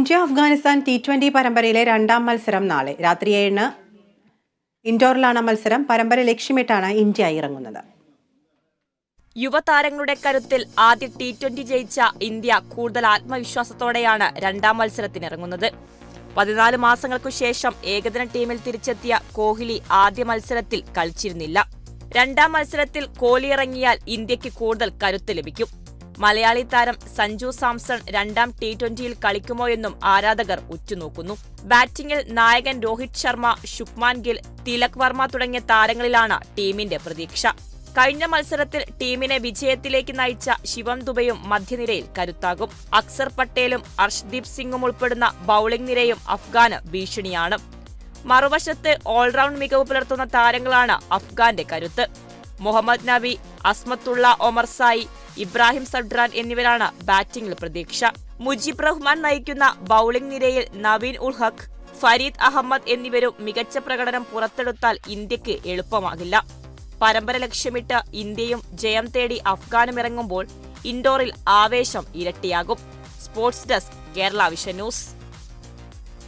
India Afghanistan T20 പരമ്പരയിലെ രണ്ടാം മത്സരം നാളെ രാത്രി 7-ന് ഇൻഡോറിലാണ് മത്സരം. പരമ്പര ലക്ഷ്യമിട്ടാണ് ഇന്ത്യ ഇറങ്ങുന്നത്. യുവതാരങ്ങളുടെ കരുത്തിൽ ആദ്യ T20 ജയിച്ച ഇന്ത്യ കൂടുതൽ ആത്മവിശ്വാസത്തോടെയാണ് രണ്ടാം മത്സരത്തിനിറങ്ങുന്നത്. 14 മാസങ്ങൾക്കു ശേഷം ഏകദിന ടീമിൽ തിരിച്ചെത്തിയ കോഹ്ലി ആദ്യ മത്സരത്തിൽ കളിച്ചിരുന്നില്ല. രണ്ടാം മത്സരത്തിൽ കോഹ്ലി ഇറങ്ങിയാൽ ഇന്ത്യക്ക് കൂടുതൽ കരുത്ത് ലഭിക്കും. മലയാളി താരം സഞ്ജു സാംസൺ രണ്ടാം T20യിൽ കളിക്കുമോ എന്നും ആരാധകർ ഉറ്റുനോക്കുന്നു. ബാറ്റിംഗിൽ നായകൻ രോഹിത് ശർമ്മ, ശുഭ്മാൻ ഗിൽ, തിലക് വർമ്മ തുടങ്ങിയ താരങ്ങളിലാണ് ടീമിന്റെ പ്രതീക്ഷ. കഴിഞ്ഞ മത്സരത്തിൽ ടീമിനെ വിജയത്തിലേക്ക് നയിച്ച ശിവം ദുബെയും മധ്യനിരയിൽ കരുത്താകും. അക്സർ പട്ടേലും അർഷ്ദീപ് സിംഗും ഉൾപ്പെടുന്ന ബൌളിംഗ് നിരയും അഫ്ഗാന് ഭീഷണിയാണ്. മറുവശത്ത് ഓൾറൗണ്ട് മികവ് പുലർത്തുന്ന താരങ്ങളാണ് അഫ്ഗാന്റെ കരുത്ത്. മുഹമ്മദ് നബി, അസ്മത്തുള്ള ഒമർ സായി, ഇബ്രാഹിം സഡ്രാൻ എന്നിവരാണ് ബാറ്റിംഗിൽ പ്രതീക്ഷ. മുജീബ് റഹ്മാൻ നയിക്കുന്ന ബൌളിംഗ് നിരയിൽ നവീൻ ഉൾ ഹഖ്, ഫരീദ് അഹമ്മദ് എന്നിവരും മികച്ച പ്രകടനം പുറത്തെടുത്താൽ ഇന്ത്യക്ക് എളുപ്പമാകില്ല. പരമ്പര ലക്ഷ്യമിട്ട് ഇന്ത്യയും ജയം തേടി അഫ്ഗാനും ഇറങ്ങുമ്പോൾ ഇൻഡോറിൽ ആവേശം ഇരട്ടിയാകും. Sports desk, Kerala vision news.